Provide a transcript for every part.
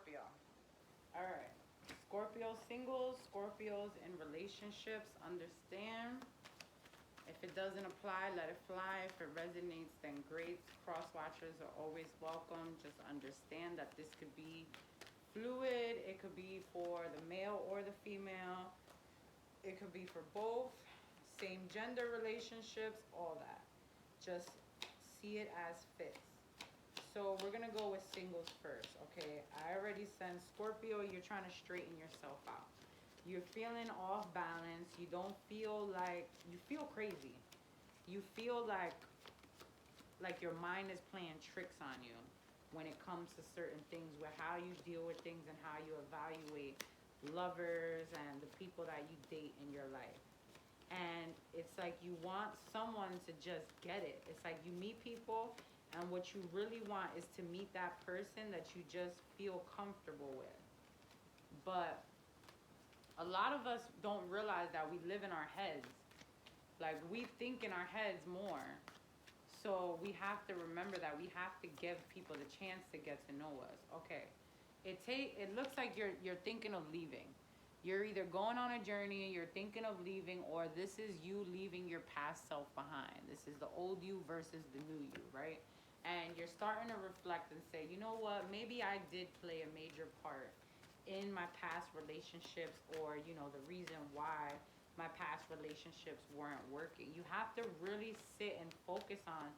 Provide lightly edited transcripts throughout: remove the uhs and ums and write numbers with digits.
Scorpio. All right. Scorpio singles, Scorpios in relationships, understand. If it doesn't apply, let it fly. If it resonates, then great. Cross watchers are always welcome. Just understand that this could be fluid. It could be for the male or the female. It could be for both. Same gender relationships, all that. Just see it as fits. So we're gonna go with singles first, okay? I already sent Scorpio, you're trying to straighten yourself out. You're feeling off balance. You don't feel like, you feel crazy. You feel like your mind is playing tricks on you when it comes to certain things, with how you deal with things and how you evaluate lovers and the people that you date in your life. And it's like you want someone to just get it. It's like you meet people, and what you really want is to meet that person that you just feel comfortable with. But a lot of us don't realize that we live in our heads. Like, we think in our heads more. So we have to remember that we have to give people the chance to get to know us. Okay. It looks like you're thinking of leaving. You're either going on a journey and you're thinking of leaving, or this is you leaving your past self behind. This is the old you versus the new you, right? And you're starting to reflect and say, you know what, maybe I did play a major part in my past relationships, or, the reason why my past relationships weren't working. You have to really sit and focus on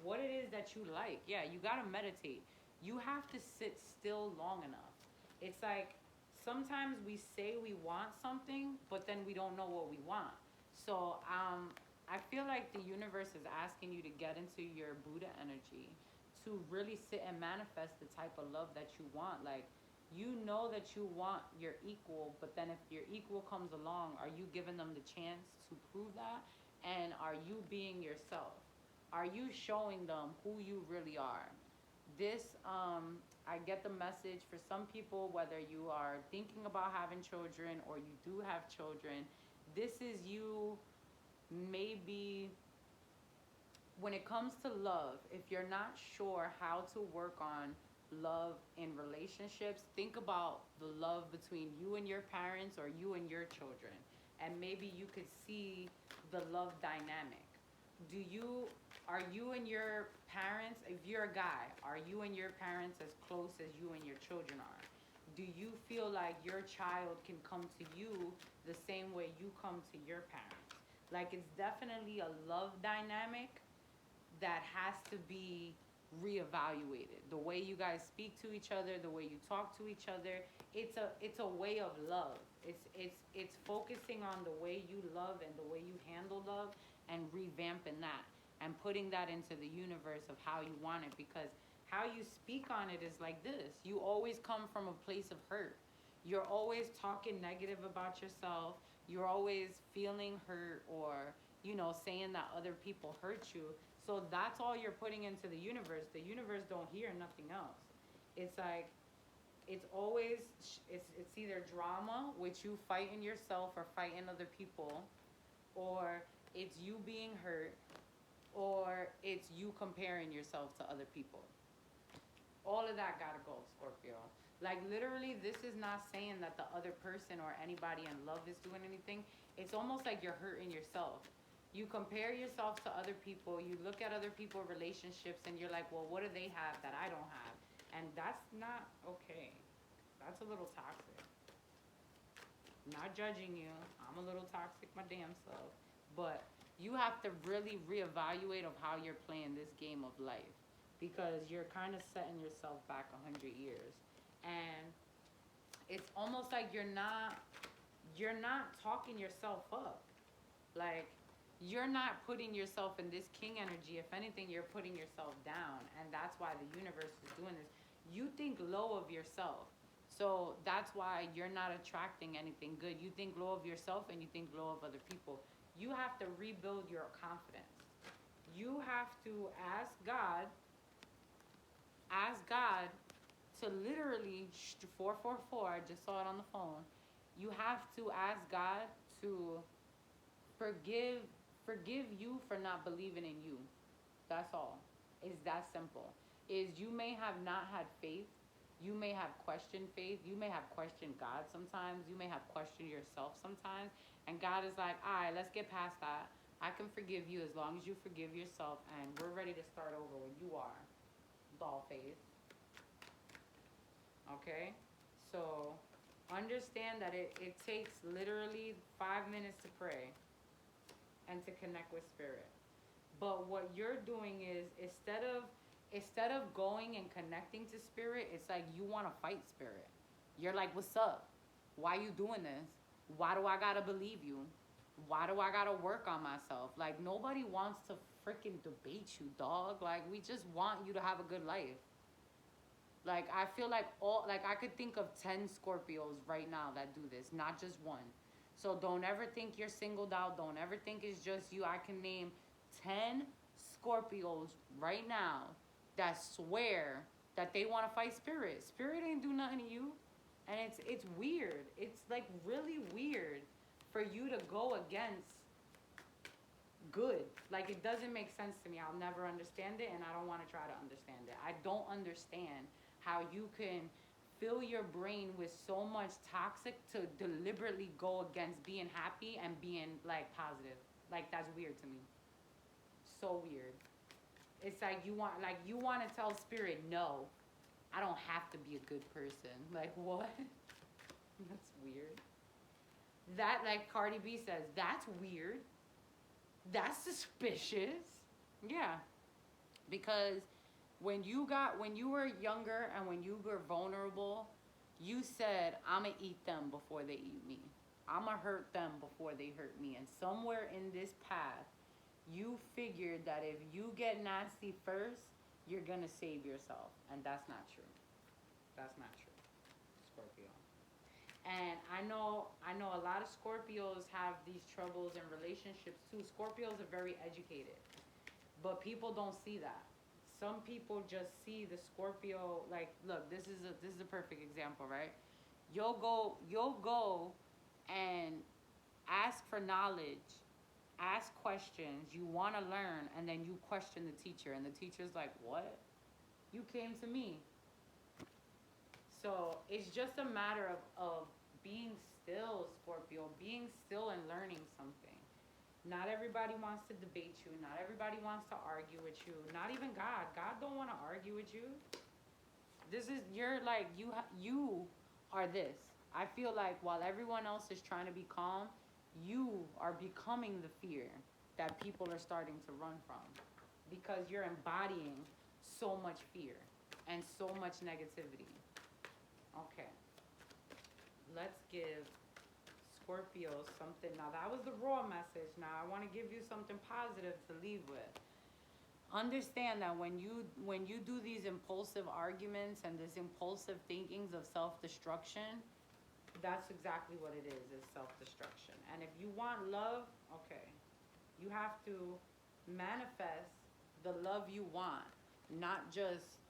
what it is that you like. Yeah, you got to meditate. You have to sit still long enough. It's like, sometimes we say we want something, but then we don't know what we want. So I feel like the universe is asking you to get into your Buddha energy, to really sit and manifest the type of love that you want. Like, you know that you want your equal, but then if your equal comes along, are you giving them the chance to prove that? And are you being yourself? Are you showing them who you really are? This, I get the message for some people, whether you are thinking about having children or you do have children, this is you. Maybe when it comes to love, if you're not sure how to work on love in relationships, think about the love between you and your parents, or you and your children, and maybe you could see the love dynamic. Do you Are you and your parents, if you're a guy, are you and your parents as close as you and your children are? Do you feel like your child can come to you the same way you come to your parents? Like, it's definitely a love dynamic that has to be reevaluated. The way you guys speak to each other, the way you talk to each other, it's a way of love. It's focusing on the way you love and the way you handle love, and revamping that and putting that into the universe of how you want it, because how you speak on it is like this. You always come from a place of hurt. You're always talking negative about yourself. You're always feeling hurt, or saying that other people hurt you. So that's all you're putting into the universe. The universe don't hear nothing else. It's like, it's always, it's either drama, which you fighting yourself or fighting other people, or it's you being hurt, or it's you comparing yourself to other people. All of that gotta go, Scorpio. Like, literally, this is not saying that the other person or anybody in love is doing anything. It's almost like you're hurting yourself. You compare yourself to other people. You look at other people's relationships and you're like, well, what do they have that I don't have? And that's not okay. That's a little toxic. Not judging you. I'm a little toxic my damn self. But you have to really reevaluate of how you're playing this game of life, because you're kind of setting yourself back 100 years. And it's almost like you're not talking yourself up. Like, you're not putting yourself in this king energy. If anything, you're putting yourself down. And that's why the universe is doing this. You think low of yourself. So that's why you're not attracting anything good. You think low of yourself and you think low of other people. You have to rebuild your confidence. You have to ask God to literally, 444, I just saw it on the phone. You have to ask God to forgive you for not believing in you. That's all. It's that simple. Is you may have not had faith. You may have questioned faith. You may have questioned God sometimes. You may have questioned yourself sometimes. And God is like, all right, let's get past that. I can forgive you as long as you forgive yourself. And we're ready to start over when you are. Doll face. Okay? So understand that it takes literally 5 minutes to pray and to connect with spirit. But what you're doing is instead of going and connecting to spirit, it's like you want to fight spirit. You're like, what's up? Why you doing this? Why do I gotta believe you? Why do I gotta work on myself? Like, nobody wants to freaking debate you, dog. Like, we just want you to have a good life. Like, I feel like I could think of 10 Scorpios right now that do this, not just one. So don't ever think you're singled out. Don't ever think it's just you. I can name 10 Scorpios right now that swear that they want to fight spirit. Spirit ain't do nothing to you. And it's weird. It's like really weird for you to go against good. Like, it doesn't make sense to me. I'll never understand it, and I don't want to try to understand it. I don't understand how you can fill your brain with so much toxic to deliberately go against being happy and being like positive. Like, that's weird to me. So weird. It's like you want to tell spirit, no, I don't have to be a good person. Like, what? That's weird. That, like Cardi B says, that's weird. That's suspicious. Yeah. Because when you were younger and when you were vulnerable, you said, I'ma eat them before they eat me. I'ma hurt them before they hurt me. And somewhere in this path, you figured that if you get nasty first, you're gonna save yourself. And that's not true. That's not true, Scorpio. And I know a lot of Scorpios have these troubles in relationships too. Scorpios are very educated, but people don't see that. Some people just see the Scorpio like, look, this is a perfect example, right? You'll go and ask for knowledge, ask questions, you want to learn, and then you question the teacher, and the teacher's like, what? You came to me. So it's just a matter of being still, Scorpio, being still and learning something. Not everybody wants to debate you. Not everybody wants to argue with you. Not even God. God don't want to argue with you. You're like, you are this. I feel like while everyone else is trying to be calm, you are becoming the fear that people are starting to run from, because you're embodying so much fear and so much negativity. Okay, let's give Scorpio something. Now, that was the raw message. Now, I want to give you something positive to leave with. Understand that when you do these impulsive arguments and these impulsive thinkings of self-destruction, that's exactly what it is self-destruction. And if you want love, okay, you have to manifest the love you want, not just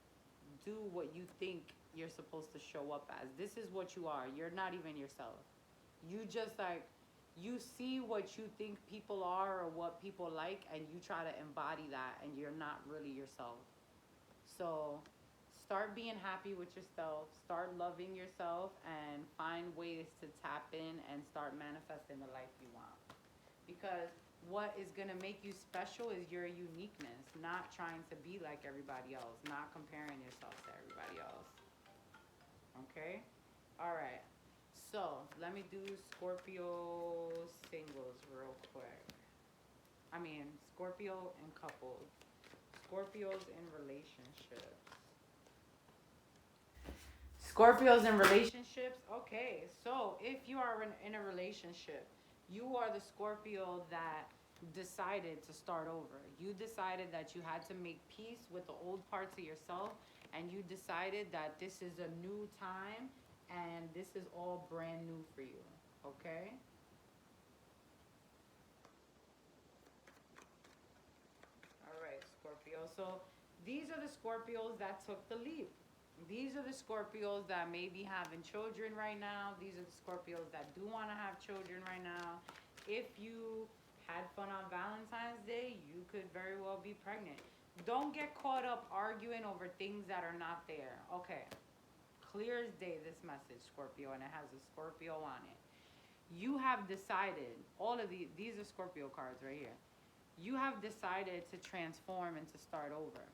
do what you think you're supposed to show up as. This is what you are. You're not even yourself. You just like, you see what you think people are or what people like, and you try to embody that, and you're not really yourself. So start being happy with yourself, start loving yourself, and find ways to tap in and start manifesting the life you want. Because what is going to make you special is your uniqueness, not trying to be like everybody else, not comparing yourself to everybody else. Okay? All right. So, let me do Scorpio singles real quick. I mean, Scorpio and couples. Scorpios in relationships. Scorpios in relationships. Okay, so if you are in a relationship, you are the Scorpio that decided to start over. You decided that you had to make peace with the old parts of yourself, and you decided that this is a new time and this is all brand new for you. Okay? All right, Scorpio. So these are the Scorpios that took the leap. These are the Scorpios that may be having children right now. These are the Scorpios that do want to have children right now. If you had fun on Valentine's Day, you could very well be pregnant. Don't get caught up arguing over things that are not there. Okay, clear as day, this message, Scorpio, and it has a Scorpio on it. You have decided, all of these are Scorpio cards right here. You have decided to transform and to start over.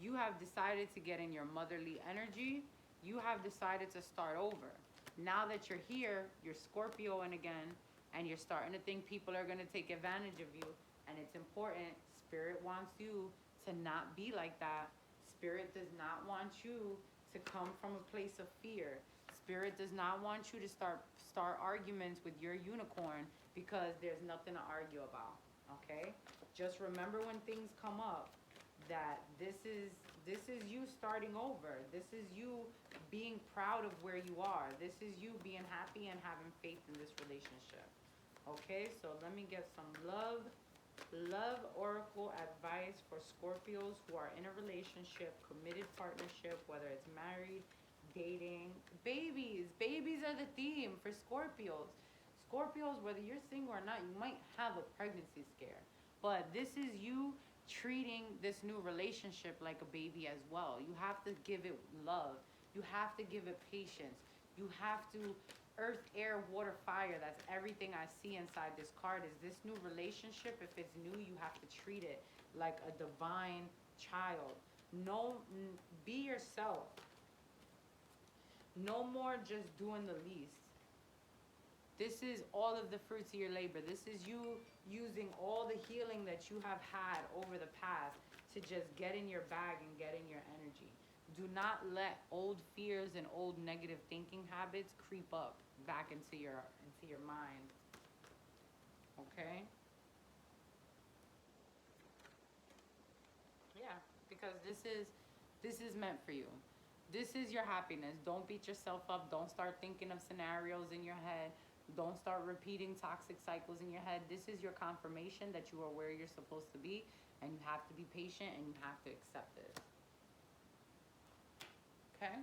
You have decided to get in your motherly energy. You have decided to start over. Now that you're here, you're Scorpioing again, and you're starting to think people are going to take advantage of you. And it's important. Spirit wants you to not be like that. Spirit does not want you to come from a place of fear. Spirit does not want you to start arguments with your unicorn because there's nothing to argue about. Okay? Just remember when things come up that this is you starting over. This is you being proud of where you are. This is you being happy and having faith in this relationship. Okay? So let me get some love oracle advice for Scorpios who are in a relationship, committed partnership, whether it's married, dating, babies. Babies are the theme for Scorpios. Scorpios, whether you're single or not, you might have a pregnancy scare. But this is you treating this new relationship like a baby as well. You have to give it love. You have to give it patience. You have to earth, air, water, fire. That's everything I see inside this card. Is this new relationship, if it's new, you have to treat it like a divine child. No, be yourself. No more just doing the least. This is all of the fruits of your labor. This is you using all the healing that you have had over the past to just get in your bag and get in your energy. Do not let old fears and old negative thinking habits creep up back into your mind. Okay? Yeah, because this is meant for you. This is your happiness. Don't beat yourself up. Don't start thinking of scenarios in your head. Don't start repeating toxic cycles in your head. This is your confirmation that you are where you're supposed to be, and you have to be patient and you have to accept it. Okay?